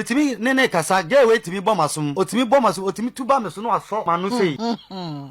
Otimi nene kasa ge we timi bomasum otimi tuba me so no aso manu sei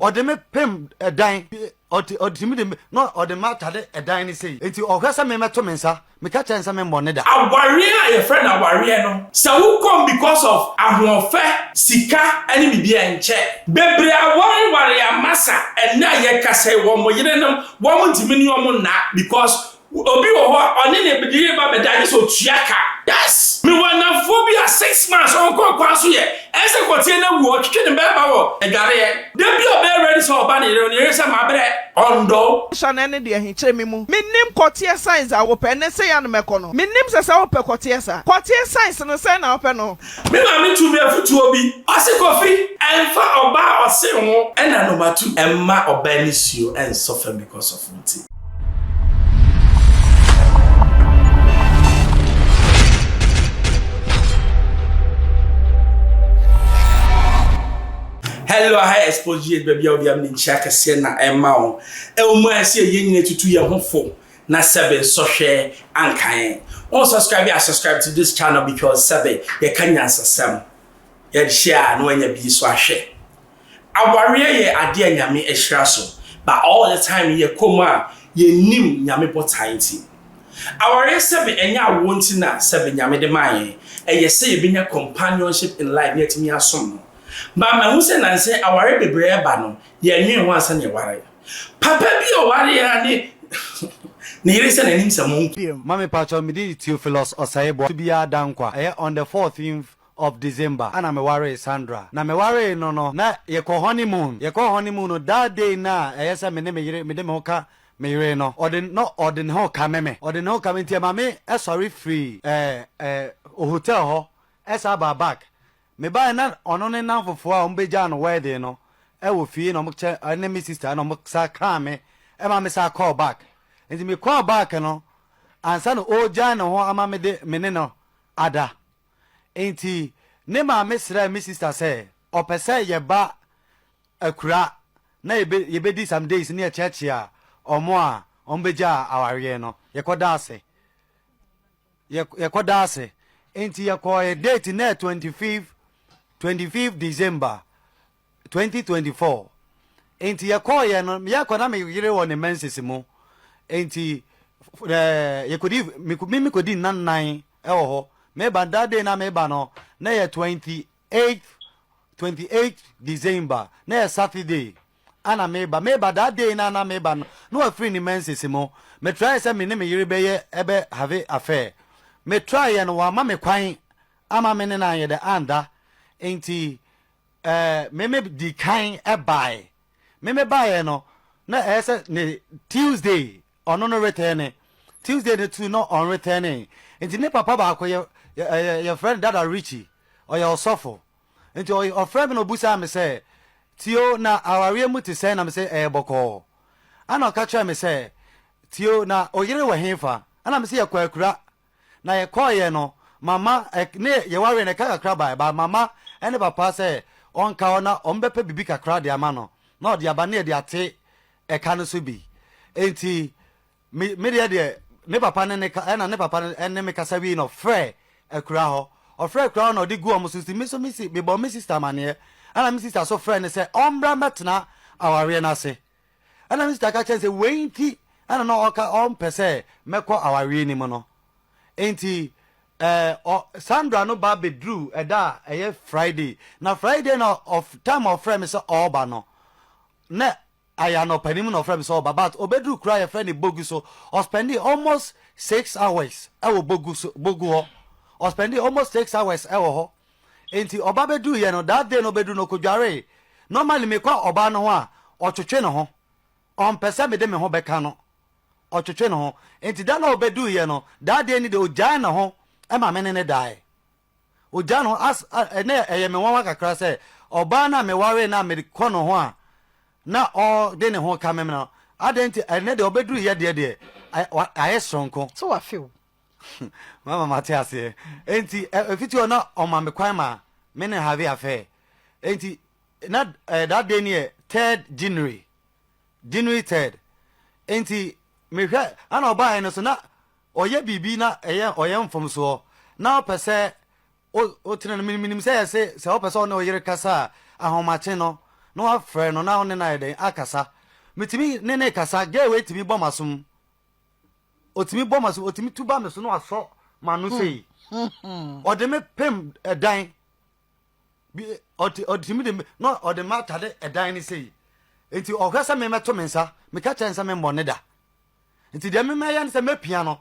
ode me pem edan otimi de no ode ma tade edan ni sei enti ohwesa me meto mensa me ka chensa me mbone da aware a your friend aware no se wo come because of ahofe sika ani bibia enche bebre aware amasa ena ye kasa wo mo yerenam wo mo ntimi ni wo mo na because obi wo ho oni ne bidire ba bedanye so tuaka yes me wana phobia 6 months on kwa so ye ese kotie na wo kike ne beba wo egare ye de bi obe ready so oba ne ye se ma bre ondo shana ne de hin kire me mu menim kotie science a wo pe ne se ya no meko no menim se wo pe kotie science no se na wo pe no me ma me tu me afutu obi ase kofi enfa oba ose ho ena number 2 emma oba ni suo en suffer because of it. Hello, hi Xposed baby obi am ni check se na emma on mu ase ye nyine tutu ye hofo na sebe so hwe ankan on subscribe to this channel because sebe ye kanya sasam ye share no anya bi so ahwe aware ye ade anyame ehira so but all the time ye koma ye nim nyame potainti aware sebe enya wonti na sebe nyame de man ye se ye binya companionship in life yet me asom Mama who say nanse aware bebre ba no ye nwen ho ansa ne ware papa bi o ware ya ne ne yire se nanim samon mama pacho me di Theophilus Osayebo to be adankwa on the 14th of December ana me ware Sandra na me ware no na ye ko honeymoon no that day na se me ne me yire me de me hoka me yire no odin ho ka me odin ho ka me ntia mama sorry free hotel ho esa ba back me ba na ono ne nan fofo a ombeja no wedding no e wo fie no mo che ne me sister no mo sa ka me e ma me sa call back enti me call back no ansa no o ja no ho ama me de me ne no ada enti ne ma me sra me sister say opese ye ba akura na ye be di some days near church ya omo a ombeja aware no ye koda ase enti ye call date na 25th December 2024 enti ye call ye no me akona me yire won menses mu enti ye kodi me kodi nan ho me ba that day na me ba no na ye 28th December na ye Saturday ana me ba that day na me ba no afri ni menses mu me try say me ne me yire be ye ebe have affair me try ye no wa ma me kwan ama me ne na ye de anda enti me di kind e buy me buy no na ese ne Tuesday ono no return Tuesday the two no on returning enti ne papa ba akọ your friend Dada Richie or your suffer enti your friend no busa me say tio na aware mu te say na me say boko ana ka cha me say tio na oyire we hefa ana me say yakwa na ye koye no mama ne ye ware ne ka kakra ba mama ene papa say on ka ona on bepe bibi kakra de ama no na ode aba ne de ate ka no so bi enti me de ne papa ne ka na ne papa ene me kasa wi no frɛ akura ho o frɛ akura no de gu o mususi me so me si me bo me sister mane ana me sister so frɛ ne say ombra metna aware na se ana me sister ka chen say wenti ana no o ka on pese mekɔ aware ni mo no enti Sandra no ba bedru eda Friday na Friday no of time of friend me say oba no na aya no panim no friend me say oba but obedru cry your friend bogu so or spending almost 6 hours e wo bogu ho or spending almost 6 hours e wo ho enti oba bedru ye no that day no bedru no kodware normally me kwa oba no ho a otwetwe no ho on pese me de me ho beka no otwetwe no ho enti that no obedru ye no that day ni de ojan no ho ema mene ne dai oja no as ene eye me won kakra se oba na me ware na me kono ho a na o de ne ho ka me no adenti ene de obeduru ye de aye sonko so wa feel mama Matias enti efiti ona o ma me kwan ma me ne have affair enti na that day ni 3rd January 3rd enti me hwe ana oba ene so na oye bibi na oye mfom so na pese o tena minim say o person no yere kasa ahomache no no afre no na one na eden akasa metimi ne kasa ge we timi bom asom otimi bom asom otimi tuba me so no aso manu sei o de me pem edan bi otimi de no o de mata de edan ni sei enti o kasa me meto mensa me ka chansa me mbone da enti de me meya se me pia no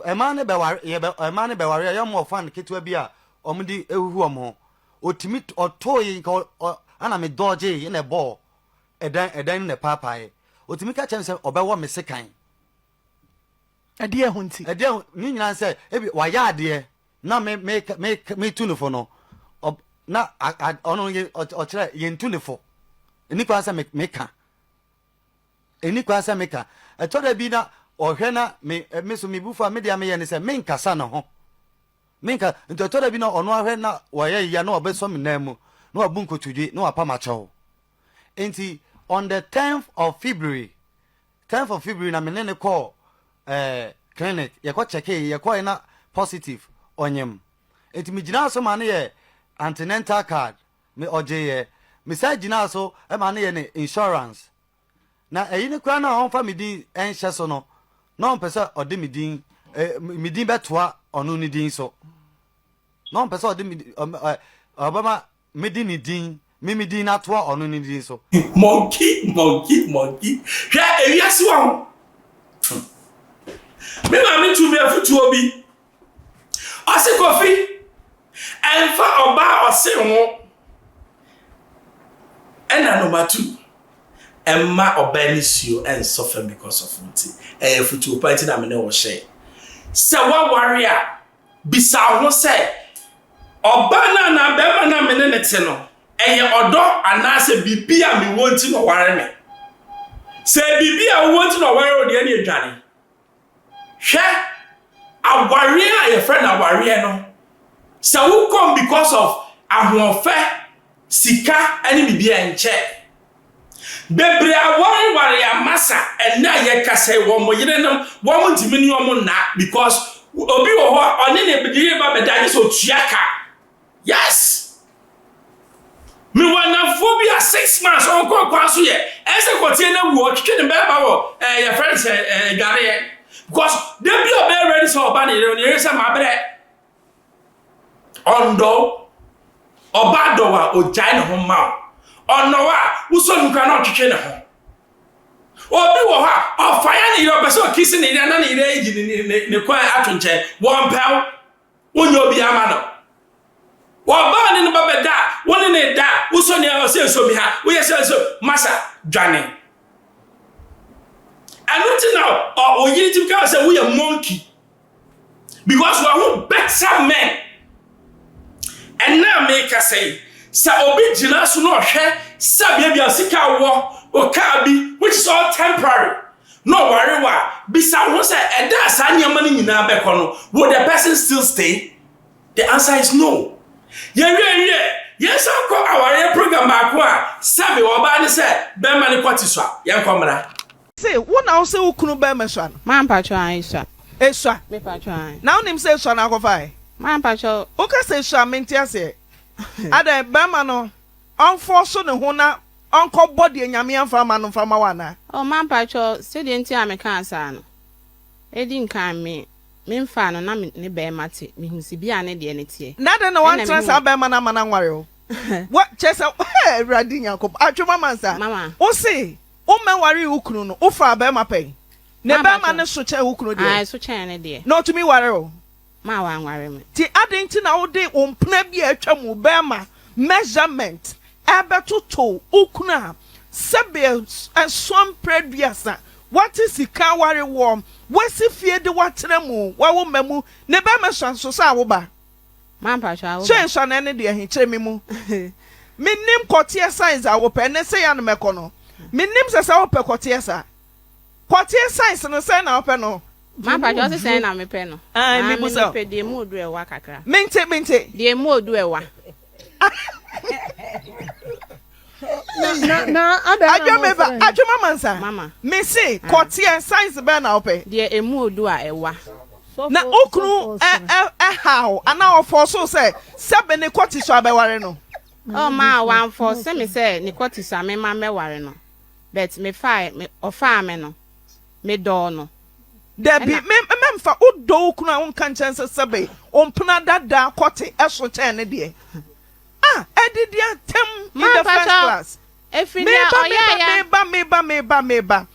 ema ne be ware ya mo fan ketua bi a omdi ehuhu omo otimi otoyi nka ana me doje na ball edan ne papae otimi ka chem se obewo me sekan ade ehunti ade ni nyina se ebi wa ya ade na me tunufo no na ono ye o kire ye tunufo eni kwa se me ka eni kwa se me ka etoda bi na ohwe na me so me bufa me dia me ye ne se me nkasa na ho minka etoda bi na ono ahwe na wa ye ya na obeso me na mu na wabunko tudwe na wapa macho enti on the 10th of February na menene call clinic ye ko check ye ko na positive onyem enti mi gina so ma na ye antenatal card me oje ye mi sa gina so e ma na ye ne insurance na eyi ne kwa na on fa mi din enhye so no na on pese ode mi din betoa onu ni din so na on pese ode mi obama medi ni din mimi din na toa onu ni din so monkey hwa ewiase wa me ma me tu me afutu obi ase kofi enfa oba ose ho ena number 2 emma oba ni suo en suffer because of muti futu party na me ne wo share se wa warrior bisa ho se oba na be na me ne te no eye odo anase bibia me wonti no ware me se bibia wonti no ware o de na edwane hwe aware a ye friend aware no se wo come because of ahofe sika ani bibia enche bebre aware amasa ena ye kase wo mo yerenam wo mo ntimi ni omo na because obi wo ho oni ne bidire ba bedanye so tuaka yes me wanna phobia 6 months on kwa so ye ese kotie na wu otwetwe ne ba wo your friends gare because they be obey ready so oba ne ye se ma bere ondo oba do wa ojai ne ho ma ono wa uso nka na otwetwe ne ho obi wo ha ofaya ne yo be so kisi ne na ne ire egi ne kwa atwenche won pel wonyo obi ama no Waba ni baba da, woni ne da, uso ne o se so mi ha, wo ye se so masa dwane. Anuti now, o yiri tim ka say we a monkey. Because we are better men. And now make us say, sa obi jina so no hwe, sa bia sika wo, o ka bi, which is all temporary. No worry wa, bisa ho say eda sa nyama ni nyina be kono, would the person still stay? The answer is no. Yes, I call our program back one. Sabi oba ni say be ma ni kwati so yen komra. Say, what now say ukunu be me so? Man patcho an so. Eswa. Me patcho an. Now nim say so na akofai. Man patcho. O ka say so amenti ase. Ada be ma no. On so ne ho na onko body enyame amfa ma no fama wana. Oh man patcho, say the enti ameka asa no. Edi nkan me. Me mfa no na ne be mate me hunsi bia ne de ne tie na de no wan transfer be ma na nware o what chesa radi nyakob atwoma mansa mama o se o me ware ukunu no o fa be ma pen ne be ma ne so che ukunu de ai so che ne de no to me ware o ma wa nware me ti adenti na wo de o mpna bi atwa mu be ma measurement abetuto ukunu a sebe asom preduasa what is sika ware warm wasi fie de watere mu wawo mamu ne ba mesan so sa wo ba man patcho awo chen so na ne de hin kire mi mu minnim kotie science awo pe ne se ya no meko no minnim se sa wo pe kotie sa kotie science no se na wo pe no man patcho se se na me pe no ah mi bu so pe de mu odu e wa kakra mente de mu odu e wa na adwuma mansa mama me say kotie science be na wo pe de emu odu a e wa na okunu how ana ofo so say sebe ne kwoti so abeware no oh ma one for say me say ne kwoti so me ma meware no but me fa me ofa me no me do no Debi memfa udo okunu a wonka nchen sebe ompuna dada kwoti eso chen ne de edidia tem in the first class meba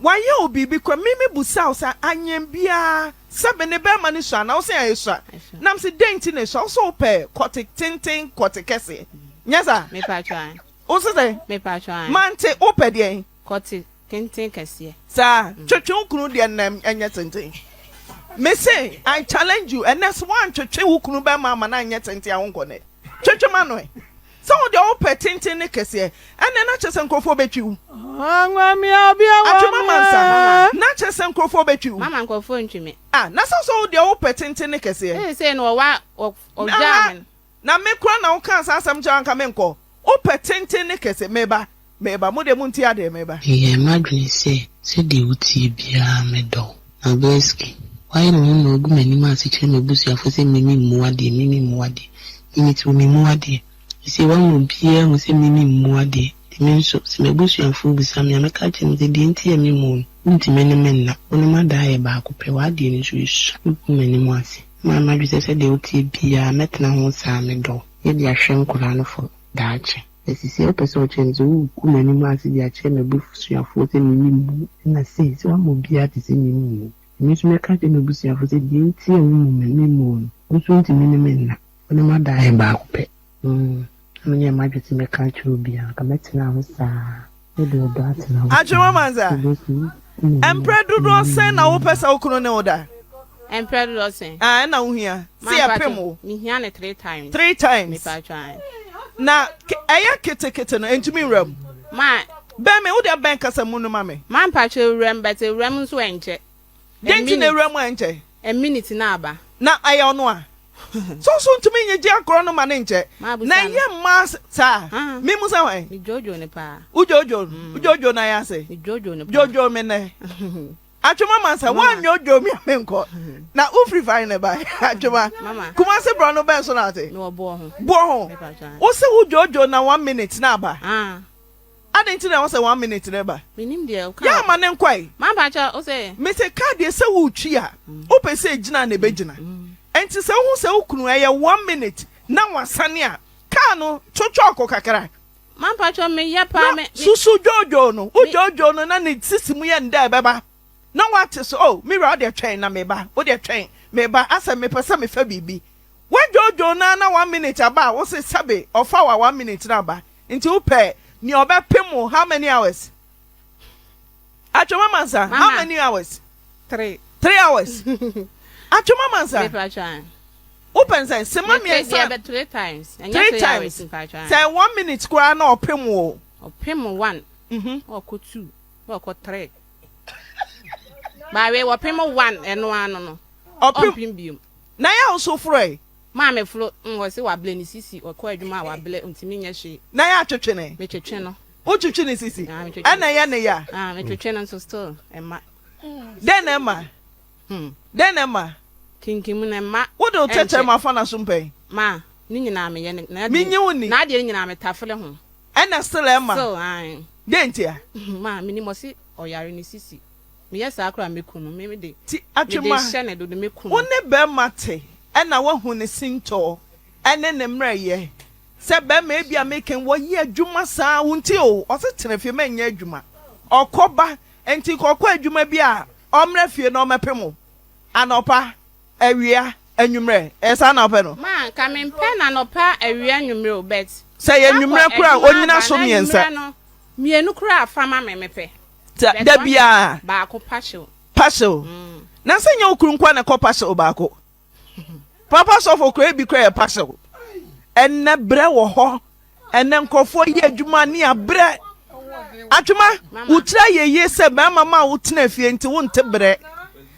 why obi bi kwa mimi busa osa anyem bia sebe ne be ma ne so na osa ya so nam se denti ne so so pe kwoti tintin kwoti kese nyesa me pa try osa say me pa try mante ope de kwoti tintin kese sa twetwe okunu de nam anya tintin me say I challenge you and that's one twetwe okunu be ma na anya tintin a wonko ne twetwe ma no so de ope tintin ne kese and na chese nkofo betwi Angwa mi abia wa. Atuma mansa. Na chese nkofo betwi mama nkofo ntwime na so de ope tintin ne kese say no wa ojamen na me kura na wo kan asam cha anka me nko ope tintin ne kese meba mo de munti ade meba ye madwin se de uti bia me do na beski why no ogu mani ma se kire me busu afo se mimi muade imi tu mi muade se wa mo bia mo se mimi muade imi so se me busu afo busa me ameka che me de nti emi mu nti me ne menna oni ma da ye ba ko pe wa de ni so isu mani mu ase ma madwin se de uti bia metna ho sa me do ye de ahwe nkura no fo daache esisi epeso chenzo kumani masi dia cheme bufu ya fote mimi na se wa mo bia ti se mimi mi so me ka te no busu ya fote dia nti e mu mimi mu busu nti mimi menna oni ma da e ba ko pe anya ma jeti me ka chu bia ka metina ho sa e do da tina Ajuma manza empredu do sen na wo pesa okunu ne oda empredu do sen na wo hia se apemo mi hia ne 3 times me pa try na aya kete no entumi ram ma be me wo de ben kasa mu no ma me man pa che ram but ram so enche denti na ram enche a minute na aba na aya no a so ntumi nye ji akoro no ma ne enche na ye ma sa me mu sa wan mi jojo ne pa ujojo na ya se mi jojo ne pa jojo me ne Achuma mansa wan jojo mi amenko na ufri fine ba achuma kuma se bro no ben so na ate no bo ho o se ujojo na 1 minute na ba adenti na o se 1 minute na ba minim de o ya ma ne nkwai man pa cha o se me se card e se wo twi a o pe se gina na be gina enti se hu se ukunu eye 1 minute na wasane a ka no chochoko kakara man pa cha me ya pa me susu jojo no ujojo no na ne sisimu ye nda beba no what is me rather train na meba o de train meba asa me pesa me fa bibi when jojo na 1 minute aba wo se sabe of our 1 minute na ba nti wo pe ni oba pemo how many hours Achoma mansa how many hours 3 hours Achoma mansa me pa try open say se ma me say 3 times and 3 times say 1 minute kwa na opemo 1 or 2 or 3 Ba we wopemo 1 eno ano no. Opim biom. Na ya so fro Ma me flo wo se wa ble ni sisi okọ adwuma wa ble ntimi nya hwe. Na ya twetwe ne. Me twetwe no. O twetwe ne sisi. Ana ya ne ya. Me twetwe no so still ema. Den ema. Den ema. Kinkim na ema. Wo do twetwe ma fa na so mpen. Ma ni nyina me ye na me nye woni. Na de nyina me tafele ho. Ana still ema. So ai. Dentia. Ma me ni mo si oyare ni sisi. Me yes akra me kunu me de ti atwema me do me kunu woni be mate na wahu ne sinto ene ne mreye se be ma bia meken wo ye adwuma saa wonti o ose tenafie ma nya adwuma okoba enti kokọ adwuma bia omra fie na omepemo anopa awia anwumre esa na ope no ma ka me mpe na anopa awia anwumre o bet se ye anwumre kura onyina so miensa mienu kura afama me mepe da bia ba ko partial na senya okuru nkwa na ko partial ba ko papa so for kra bi kra partial enne bre wo ho enne nkofo ye adwuma ne abre atwuma utra ye se ba mama wo tena fie nti wo nte bre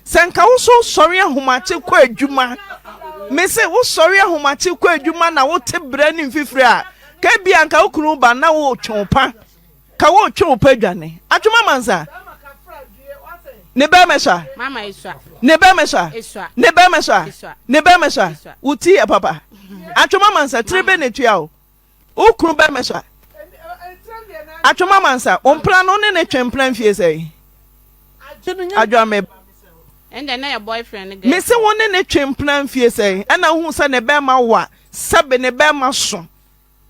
senka wo so sori ahomache ko adwuma me se wo sori ahomache ko adwuma na wo te bre ni mfifiri a ka bia nka okuru ba na wo twonpa ka wo twonpa dwane atwuma manza ne be mesha mama iswa ne be mesha iswa ne be mesha iswa ne be mesha uti e papa atwoma mansa tribe ne tua o ukru be mesha atwoma mansa ompra no ne twempran fie sei adwa me and then your boyfriend me se won ne twempran fie sei ana hu se ne be ma wa sabe ne be ma so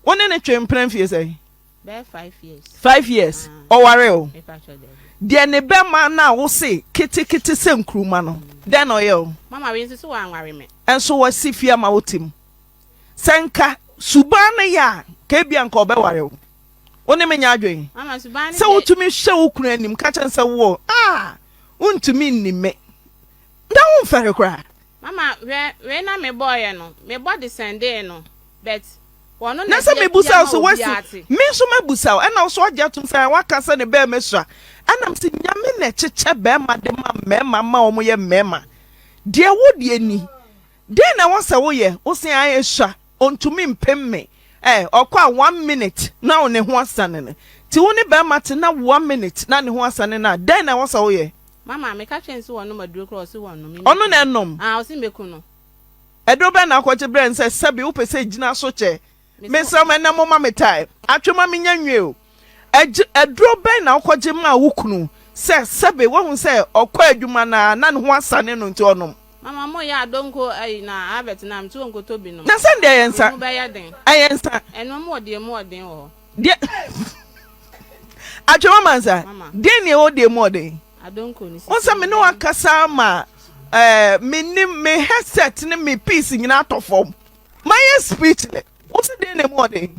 won ne twempran fie sei be 5 years 5 years o ware o me pa sure de ne be ma na wo se kiti se nkruma no de no ye o mama we nso wan ware me enso wasi fie ma wotim senka subana ya ka bia nka obeware o woni menya adwen mama subani se wotumi hwe wo kunu anim ka chen se wo untumi nnime da won fere kra mama we na me boy no me body Sunday no but wono na se me busa so wasi me so me busa e na so agya tum se waka se ne be mesua anam se nyame na cheche be ma de ma ma omo ye mema de wo de ni de na wasa wo ye wo se aye sua ontumi mpemme okwa 1 minute na one ho asane ne ti wo ne be ma te na 1 minute na ne ho asane na de na wasa wo ye mama me ka twen se wono maduro cross wono me ono na enom o se meku no edo be na akwache brand se sabe wo pese gina so che me se me na mo ma me tai atwema me nyanwe o edro be na akwache ma wukunu se sabe wo hu se okwa adwuma na ne ho asane no nti onom mama mo ya donko ai na abet na mtu onko tobi no na sende ayensa mo ba ya den ayensa eno mo de ho de atwema manza de ne o de mo de adonko ni o se me no akasa ma me headset ne me piece nyina atofom my speechless o se de ne mo de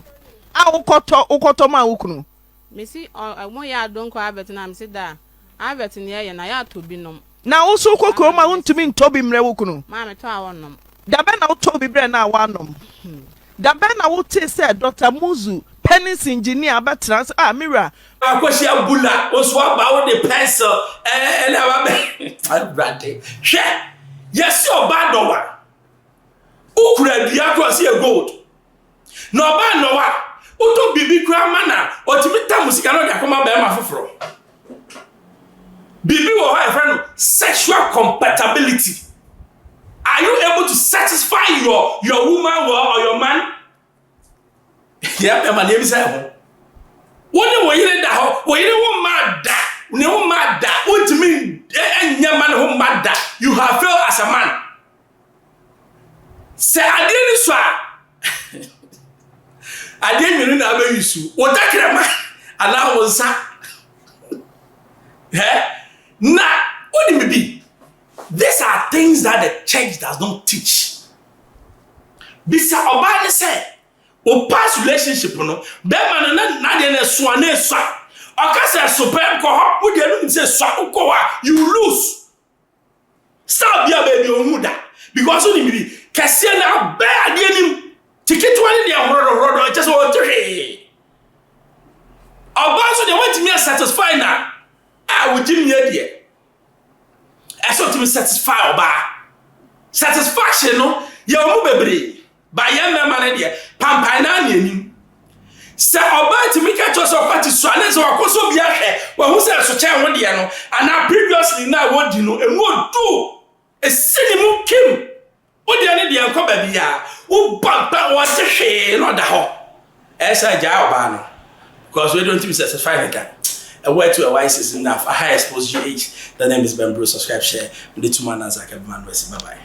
a ukoto ma wukunu me si mo ya donko abet na me si da abet ne ye na ya tobi no na wo so kokoro ma untumi ntobi mre wukunu ma me to awonom da be na utobi bre na awanom da be na wo te se Dr. Muzu penis engineer abetrans mira akwashi abula oso aba wo de pencil na ba be brande hwe yes oba dowa ukura dia cross e gold no ba no wa uto bibi kura mana otimita musika no da koma ba ma foforo bibi wo ha friend sexual compatibility. Are you able to satisfy your woman or your man? Yeah, my name is Evan. What do you da ho? What you want mad da? No mad da. What do you mean? Your man who mad da? You have failed as a man. Say I didn't swear. I didn't know about you. What that man? And I was nah. What do you mean? These are things that the church does not teach. Bisa obane say, o past relationship no, be man na de na so na so. Okasa super ko ho, wo de no say so ko ha, you lose. Stop your baby omuda because only be kase na be ade nim. Ticket one dey rodo just want to hey. Oba so they want me satisfy na. I will give me there. I saw to be satisfied oba. Satisfaction no, ye omu bebre. Ba ye memane de pampai na anim. Se oba ti mi ka cho so kwati so ane so akoso bia hwe. Wa hu se so chen ho de no. And previously na wodi no emu do. E sini mu kim. Wodi ane de enko ba bia. Wo pampa wo se hwe no da ho. E sa ja oba no. Because we don't be satisfied again. A word to a wise is enough. A high exposure age. The name is Ben Bro. Subscribe, share. The two man as I can man. Bye bye.